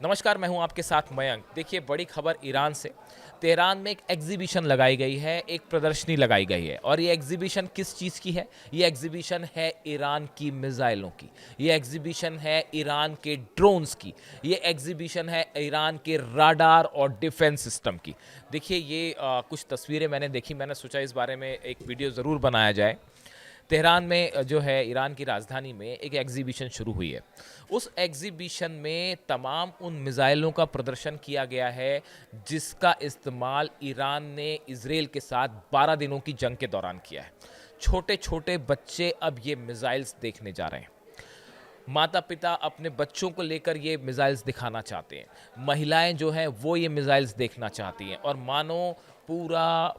नमस्कार, मैं हूं आपके साथ मयंक। देखिए, बड़ी खबर ईरान से। तेहरान में एक एग्जीबिशन लगाई गई है, एक प्रदर्शनी लगाई गई है। और ये एग्जीबिशन किस चीज़ की है? ये एग्जीबिशन है ईरान की मिसाइलों की। ये एग्जीबिशन है ईरान के ड्रोन्स की। ये एग्जीबिशन है ईरान के राडार और डिफेंस सिस्टम की। देखिए, ये कुछ तस्वीरें मैंने देखी। मैंने सोचा इस बारे में एक वीडियो ज़रूर बनाया जाए। तेहरान में जो है ईरान की राजधानी में एक एग्जीबिशन शुरू हुई है। उस एग्जीबिशन में तमाम उन मिसाइलों का प्रदर्शन किया गया है जिसका इस्तेमाल ईरान ने इजराइल के साथ 12 दिनों की जंग के दौरान किया है। छोटे छोटे बच्चे अब ये मिसाइल्स देखने जा रहे हैं। माता पिता अपने बच्चों को लेकर ये मिसाइल्स दिखाना चाहते हैं। महिलाएं जो हैं वो ये मिसाइल्स देखना चाहती हैं। और मानो पूरा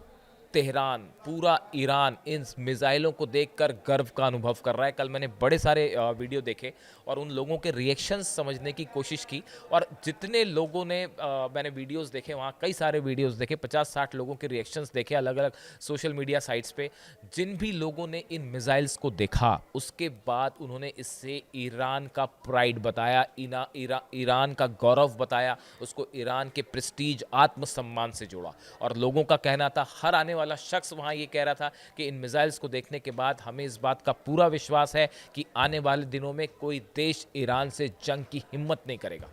तेहरान, पूरा ईरान इन मिसाइलों को देखकर गर्व का अनुभव कर रहा है। कल मैंने बड़े सारे वीडियो देखे और उन लोगों के रिएक्शंस समझने की कोशिश की। और जितने लोगों ने मैंने वीडियोस देखे, वहाँ कई सारे वीडियोस देखे, 50-60 लोगों के रिएक्शंस देखे अलग अलग सोशल मीडिया साइट्स पे। जिन भी लोगों ने इन मिसाइल्स को देखा, उसके बाद उन्होंने इससे ईरान का प्राइड बताया, ईरान का गौरव बताया, उसको ईरान के प्रेस्टीज, आत्मसम्मान से जोड़ा। और लोगों का कहना था, हर आने वाला शख्स वहाँ ये कह रहा था कि इन मिसाइल्स को देखने के बाद हमें इस बात का पूरा विश्वास है कि आने वाले दिनों में कोई देश ईरान से जंग की हिम्मत नहीं करेगा,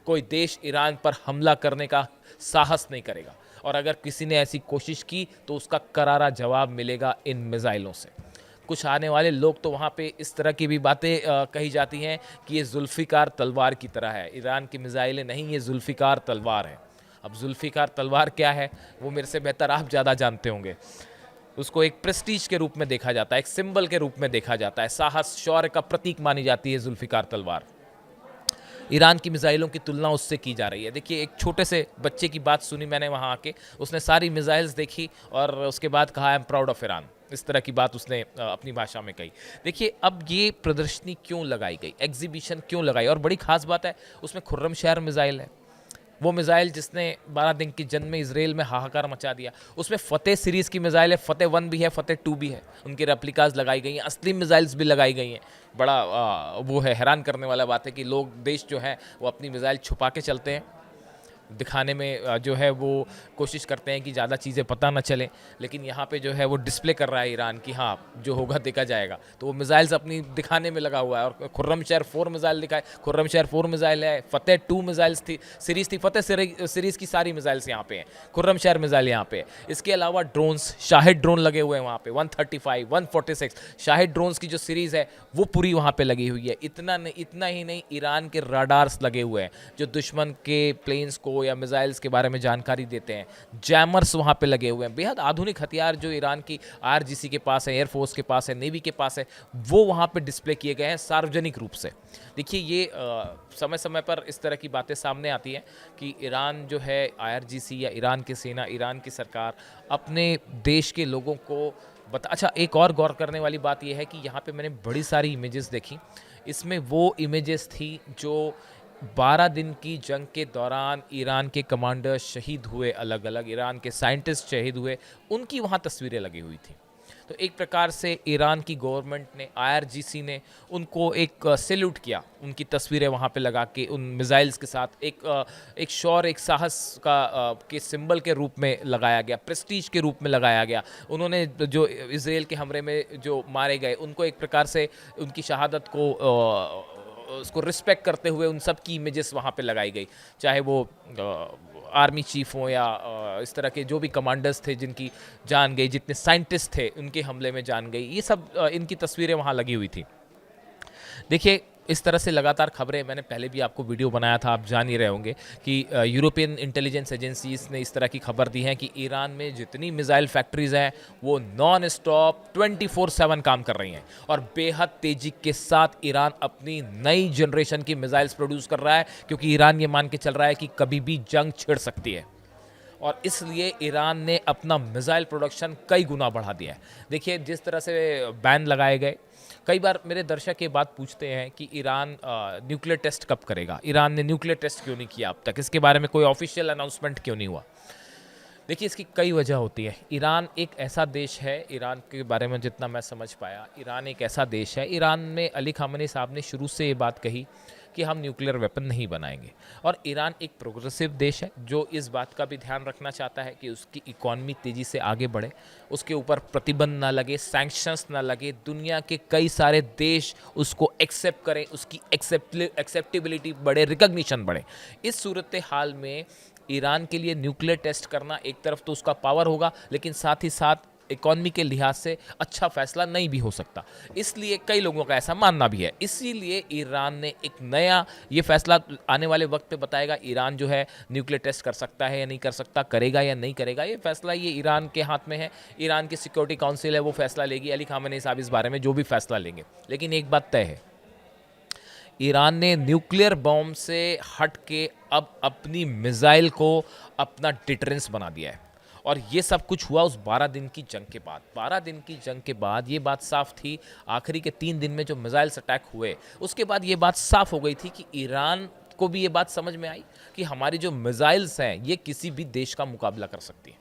कोई देश ईरान पर हमला करने का साहस नहीं करेगा। और अगर किसी ने ऐसी कोशिश की तो उसका करारा जवाब मिलेगा इन मिसाइलों से। कुछ आने वाले लोग तो वहाँ पे इस तरह की भी बातें कही जाती हैं कि ये जुल्फ़िकार तलवार की तरह है। ईरान की मिसाइलें नहीं, ये जुल्फ़िकार तलवार है। अब जुल्फ़िकार तलवार क्या है वो मेरे से बेहतर आप ज़्यादा जानते होंगे। उसको एक प्रेस्टीज के रूप में देखा जाता है, एक सिंबल के रूप में देखा जाता है, साहस शौर्य का प्रतीक मानी जाती है जुल्फ़िकार तलवार। ईरान की मिसाइलों की तुलना उससे की जा रही है। देखिए, एक छोटे से बच्चे की बात सुनी मैंने वहाँ आके। उसने सारी मिसाइल्स देखी और उसके बाद कहा, I am proud of Iran. इस तरह की बात उसने अपनी भाषा में कही। देखिए, अब ये प्रदर्शनी क्यों लगाई गई, एग्जीबिशन क्यों लगाई, और बड़ी खास बात है, उसमें खुर्रमशहर मिसाइल है। वो मिसाइल जिसने 12 दिन की जंग में इसराइल में हाहाकार मचा दिया। उसमें फतेह सीरीज़ की मिसाइल है, फतेह 1 भी है, फतेह 2 भी है। उनकी रेप्लिकाज लगाई गई हैं, असली मिसाइल्स भी लगाई गई हैं। बड़ा वो है, हैरान करने वाला बात है कि लोग, देश जो है वो अपनी मिसाइल छुपा के चलते हैं, दिखाने में जो है वो कोशिश करते हैं कि ज़्यादा चीज़ें पता ना चलें। लेकिन यहाँ पे जो है वो डिस्प्ले कर रहा है ईरान कि हाँ, जो होगा देखा जाएगा। तो वो मिसाइल्स अपनी दिखाने में लगा हुआ है। और खुर्रमशहर 4 मिसाइल दिखाए, खुर्रमशहर 4 मिसाइल है, फतेह 2 मिसाइल्स थी, सीरीज़ थी, फतेह सीरीज़ की सारी मिसाइल्स यहाँ पे हैं, खुर्रमशहर मिसाइल यहाँ पे है। इसके अलावा ड्रोन्स, शाहिद ड्रोन लगे हुए हैं वहाँ पे, 135, 146 शाहिद ड्रोन्स की जो सीरीज़ है वो पूरी वहाँ पे लगी हुई है। इतना ही नहीं, ईरान के राडार्स लगे हुए हैं जो दुश्मन के प्लेन्स को या मिसाइल्स के बारे में जानकारी देते हैं। जैमर्स वहाँ पे लगे हुए हैं। बेहद आधुनिक हथियार जो ईरान की आईआरजीसी के पास है, एयरफोर्स के पास है, नेवी के पास है, वो वहाँ पे डिस्प्ले किए गए हैं सार्वजनिक रूप से। देखिए, ये समय समय पर इस तरह की बातें सामने आती हैं कि ईरान जो है, आईआरजीसी या ईरान की सेना, ईरान की सरकार अपने देश के लोगों को अच्छा, एक और गौर करने वाली बात यह है कि यहाँ पे मैंने बड़ी सारी इमेजेस देखी। इसमें वो इमेजेस थी जो 12 दिन की जंग के दौरान ईरान के कमांडर शहीद हुए, अलग अलग ईरान के साइंटिस्ट शहीद हुए, उनकी वहाँ तस्वीरें लगी हुई थी। तो एक प्रकार से ईरान की गवर्नमेंट ने, आईआरजीसी ने उनको एक सैल्यूट किया, उनकी तस्वीरें वहाँ पे लगा के उन मिसाइल्स के साथ एक शौर्य, एक साहस का के सिंबल के रूप में लगाया गया, प्रेस्टीज के रूप में लगाया गया। उन्होंने जो इसराइल के हमले में जो मारे गए, उनको एक प्रकार से उनकी शहादत को उसको रिस्पेक्ट करते हुए उन सब की इमेजेस वहाँ पे लगाई गई। चाहे वो आर्मी चीफ हों या इस तरह के जो भी कमांडर्स थे जिनकी जान गई, जितने साइंटिस्ट थे उनके हमले में जान गई, ये सब इनकी तस्वीरें वहाँ लगी हुई थी। देखिए, इस तरह से लगातार खबरें, मैंने पहले भी आपको वीडियो बनाया था, आप जान ही रहे होंगे कि यूरोपियन इंटेलिजेंस एजेंसीज ने इस तरह की खबर दी है कि ईरान में जितनी मिसाइल फैक्ट्रीज हैं वो नॉन स्टॉप 24/7 काम कर रही हैं। और बेहद तेज़ी के साथ ईरान अपनी नई जनरेशन की मिसाइल्स प्रोड्यूस कर रहा है, क्योंकि ईरान ये मान के चल रहा है कि कभी भी जंग छिड़ सकती है। और इसलिए ईरान ने अपना मिसाइल प्रोडक्शन कई गुना बढ़ा दिया है। देखिए, जिस तरह से बैन लगाए गए, कई बार मेरे दर्शक ये बात पूछते हैं कि ईरान न्यूक्लियर टेस्ट कब करेगा, ईरान ने न्यूक्लियर टेस्ट क्यों नहीं किया अब तक, इसके बारे में कोई ऑफिशियल अनाउंसमेंट क्यों नहीं हुआ। देखिए, इसकी कई वजह होती है। ईरान एक ऐसा देश है, ईरान के बारे में जितना मैं समझ पाया, ईरान एक ऐसा देश है, ईरान में अली खामेनी साहब ने शुरू से ये बात कही कि हम न्यूक्लियर वेपन नहीं बनाएंगे। और ईरान एक प्रोग्रेसिव देश है जो इस बात का भी ध्यान रखना चाहता है कि उसकी इकॉनमी तेज़ी से आगे बढ़े, उसके ऊपर प्रतिबंध ना लगे, सैंक्शंस ना लगे, दुनिया के कई सारे देश उसको एक्सेप्ट करें, उसकी एक्सेप्टेबिलिटी बढ़े, रिकग्निशन बढ़े। इस सूरत हाल में ईरान के लिए न्यूक्लियर टेस्ट करना एक तरफ तो उसका पावर होगा, लेकिन साथ ही साथ इकॉनमी के लिहाज से अच्छा फैसला नहीं भी हो सकता। इसलिए कई लोगों का ऐसा मानना भी है। इसीलिए ईरान ने एक नया ये फैसला आने वाले वक्त पे बताएगा। ईरान जो है न्यूक्लियर टेस्ट कर सकता है या नहीं कर सकता, करेगा या नहीं करेगा, ये फैसला ये ईरान के हाथ में है। ईरान की सिक्योरिटी काउंसिल है, वो फैसला लेगी। अली खामेनी साहब इस बारे में जो भी फैसला लेंगे। लेकिन एक बात तय है, ईरान ने न्यूक्लियर बॉम्ब से हट के अब अपनी मिसाइल को अपना डिटरेंस बना दिया है। और ये सब कुछ हुआ उस 12 दिन की जंग के बाद। 12 दिन की जंग के बाद ये बात साफ थी, आखिरी के 3 दिन में जो मिसाइल्स अटैक हुए उसके बाद ये बात साफ हो गई थी कि ईरान को भी ये बात समझ में आई कि हमारी जो मिसाइल्स हैं ये किसी भी देश का मुकाबला कर सकती हैं,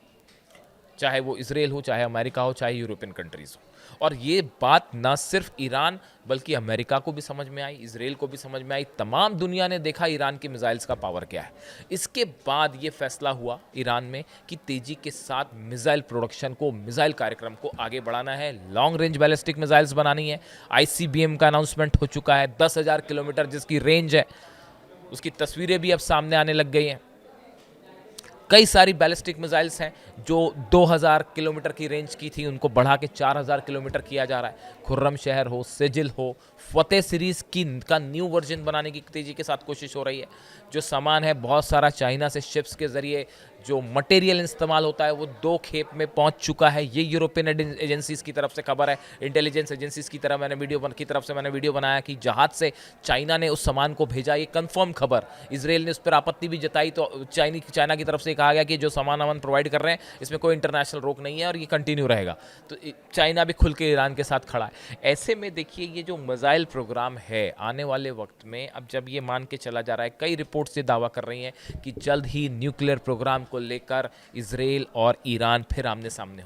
चाहे वो इसराइल हो, चाहे अमेरिका हो, चाहे यूरोपियन कंट्रीज़ हो। और ये बात ना सिर्फ ईरान बल्कि अमेरिका को भी समझ में आई, इसराइल को भी समझ में आई। तमाम दुनिया ने देखा ईरान की मिसाइल्स का पावर क्या है। इसके बाद ये फैसला हुआ ईरान में कि तेज़ी के साथ मिसाइल प्रोडक्शन को, मिसाइल कार्यक्रम को आगे बढ़ाना है। लॉन्ग रेंज बैलिस्टिक मिसाइल्स बनानी है। ICBM का अनाउंसमेंट हो चुका है। 10,000 किलोमीटर जिसकी रेंज है, उसकी तस्वीरें भी अब सामने आने लग गई हैं। कई सारी बैलिस्टिक मिसाइल्स हैं जो 2000 किलोमीटर की रेंज की थी, उनको बढ़ा के 4000 किलोमीटर किया जा रहा है। खुर्रम शहर हो, सेजिल हो, फतेह सीरीज़ की का न्यू वर्जन बनाने की तेज़ी के साथ कोशिश हो रही है। जो सामान है बहुत सारा चाइना से शिप्स के ज़रिए जो मटेरियल इस्तेमाल होता है वो 2 खेप में पहुंच चुका है। ये यूरोपियन एजेंसीज की तरफ से खबर है, इंटेलिजेंस एजेंसीज की तरफ मैंने वीडियो बनाया कि जहाज से चाइना ने उस सामान को भेजा। ये कंफर्म खबर। इसराइल ने उस पर आपत्ति भी जताई तो चाइना की तरफ से कहा गया कि जो सामान हम प्रोवाइड कर रहे हैं इसमें कोई इंटरनेशनल रोक नहीं है और ये कंटिन्यू रहेगा। तो चाइना भी खुल के ईरान के साथ खड़ा है। ऐसे में देखिए ये जो मिसाइल प्रोग्राम है आने वाले वक्त में, अब जब ये मान के चला जा रहा है, कई रिपोर्ट से दावा कर रही हैं कि जल्द ही न्यूक्लियर प्रोग्राम को लेकर इसराइल और ईरान फिर आमने सामने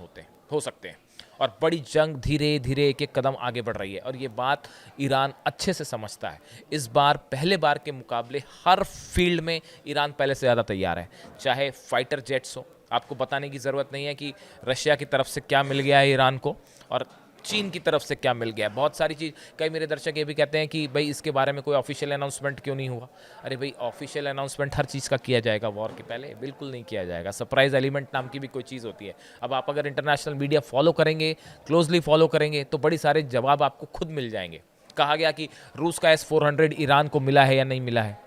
हो सकते हैं और बड़ी जंग धीरे धीरे एक एक कदम आगे बढ़ रही है। और ये बात ईरान अच्छे से समझता है। इस बार पहले बार के मुकाबले हर फील्ड में ईरान पहले से ज़्यादा तैयार है। चाहे फाइटर जेट्स हो, आपको बताने की ज़रूरत नहीं है कि रशिया की तरफ से क्या मिल गया है ईरान को और चीन की तरफ से क्या मिल गया। बहुत सारी चीज़, कई मेरे दर्शक ये भी कहते हैं कि भाई इसके बारे में कोई ऑफिशियल अनाउंसमेंट क्यों नहीं हुआ। अरे भाई ऑफिशियल अनाउंसमेंट हर चीज़ का किया जाएगा वॉर के पहले? बिल्कुल नहीं किया जाएगा। सरप्राइज एलिमेंट नाम की भी कोई चीज़ होती है। अब आप अगर इंटरनेशनल मीडिया फॉलो करेंगे, क्लोजली फॉलो करेंगे तो बड़ी सारे जवाब आपको खुद मिल जाएंगे। कहा गया कि रूस का S-400 ईरान को मिला है या नहीं मिला है।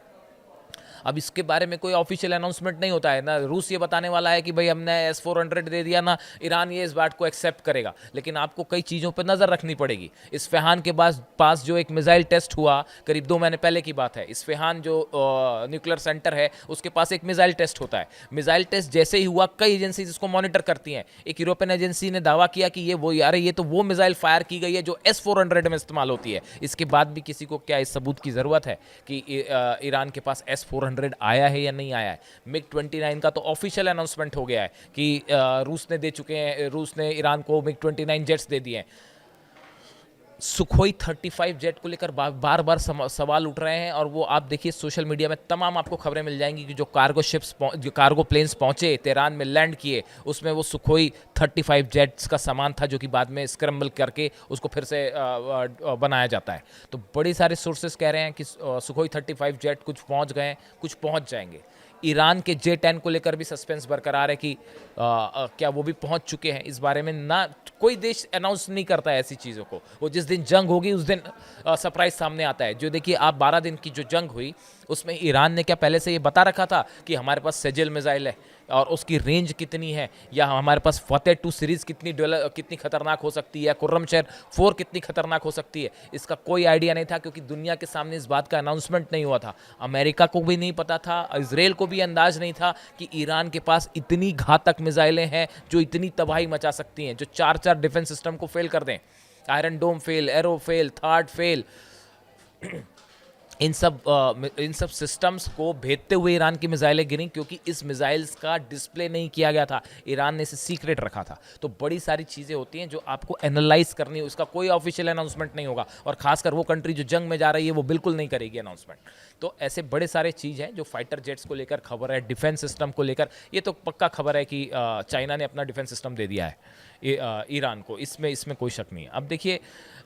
अब इसके बारे में कोई ऑफिशियल अनाउंसमेंट नहीं होता है ना। रूस ये बताने वाला है कि भाई हमने S-400 दे दिया, ना ईरान ये इस बात को एक्सेप्ट करेगा। लेकिन आपको कई चीज़ों पर नज़र रखनी पड़ेगी। इस्फहान के पास जो एक मिसाइल टेस्ट हुआ करीब 2 महीने पहले की बात है। इस्फहान जो न्यूक्लियर सेंटर है उसके पास एक मिसाइल टेस्ट होता है। मिसाइल टेस्ट जैसे ही हुआ कई एजेंसीज इसको मॉनिटर करती हैं। एक यूरोपियन एजेंसी ने दावा किया कि ये तो वो मिसाइल फायर की गई है जो S-400 में इस्तेमाल होती है। इसके बाद भी किसी को क्या इस सबूत की ज़रूरत है कि ईरान के पास S-400 आया है या नहीं आया है। MiG-29 का तो ऑफिशियल अनाउंसमेंट हो गया है कि रूस ने दे चुके हैं, रूस ने ईरान को MiG-29 जेट्स दे दिए हैं। सुखोई 35 जेट को लेकर बार बार सवाल उठ रहे हैं और वो आप देखिए सोशल मीडिया में तमाम आपको खबरें मिल जाएंगी कि जो कार्गो प्लेन्स पहुंचे, तेहरान में लैंड किए, उसमें वो सुखोई 35 जेट्स का सामान था जो कि बाद में स्क्रैम्बल करके उसको फिर से बनाया जाता है। तो बड़े सारे सोर्सेस कह रहे हैं कि सुखोई 35 जेट कुछ पहुंच गए, कुछ पहुंच जाएंगे। ईरान के J-10 को लेकर भी सस्पेंस बरकरार है कि क्या वो भी पहुंच चुके हैं। इस बारे में ना कोई देश अनाउंस नहीं करता है ऐसी चीज़ों को। वो जिस दिन जंग होगी उस दिन सरप्राइज सामने आता है। जो देखिए आप 12 दिन की जो जंग हुई उसमें ईरान ने क्या पहले से ये बता रखा था कि हमारे पास सेजिल मिसाइल है और उसकी रेंज कितनी है, या हमारे पास फतेह 2 सीरीज़ कितनी खतरनाक हो सकती है, खुर्रम शहर 4 कितनी खतरनाक हो सकती है, इसका कोई आइडिया नहीं था क्योंकि दुनिया के सामने इस बात का अनाउंसमेंट नहीं हुआ था। अमेरिका को भी नहीं पता था, इसराइल को भी अंदाज नहीं था कि ईरान के पास इतनी घातक मिसाइलें हैं जो इतनी तबाही मचा सकती हैं, जो 4 डिफेंस सिस्टम को फेल कर दें। Iron Dome fail, arrow fail, THAAD fail. इन सब सिस्टम्स को भेदते हुए ईरान की मिसाइलें गिरी क्योंकि इस मिसाइल्स का डिस्प्ले नहीं किया गया था। ईरान ने इसे सीक्रेट रखा था। तो बड़ी सारी चीज़ें होती हैं जो आपको एनालाइज करनी है। उसका कोई ऑफिशियल अनाउंसमेंट नहीं होगा और खासकर वो कंट्री जो जंग में जा रही है वो बिल्कुल नहीं करेगी अनाउंसमेंट। तो ऐसे बड़े सारे चीज़ हैं जो फाइटर जेट्स को लेकर खबर है, डिफेंस सिस्टम को लेकर। ये तो पक्का खबर है कि चाइना ने अपना डिफेंस सिस्टम दे दिया है ईरान को, इसमें इसमें कोई शक नहीं है। अब देखिए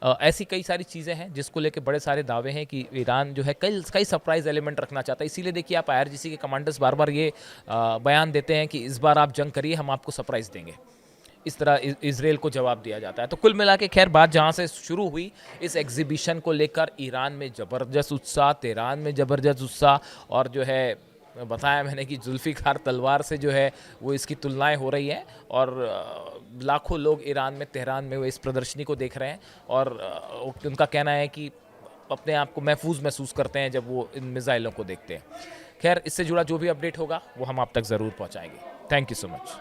ऐसी कई सारी चीज़ें हैं जिसको लेकर बड़े सारे दावे हैं कि ईरान जो है कई कई सरप्राइज एलिमेंट रखना चाहता है। इसीलिए देखिए आप IRGC के कमांडर्स बार बार ये बयान देते हैं कि इस बार आप जंग करिए, हम आपको सरप्राइज देंगे। इस तरह इसराइल को जवाब दिया जाता है। तो कुल मिला के खैर बात जहाँ से शुरू हुई, इस एग्जीबिशन को लेकर ईरान में ज़बरदस्त उत्साह, तेहरान में ज़बरदस्त उत्साह, और जो है बताया मैंने कि जुल्फ़िकार तलवार से जो है वो इसकी तुलनाएं हो रही हैं, और लाखों लोग ईरान में, तेहरान में वो इस प्रदर्शनी को देख रहे हैं, और उनका कहना है कि अपने आप को महफूज महसूस करते हैं जब वो इन मिज़ाइलों को देखते हैं। खैर इससे जुड़ा जो भी अपडेट होगा वो हम आप तक ज़रूर पहुँचाएंगे। Thank you so much.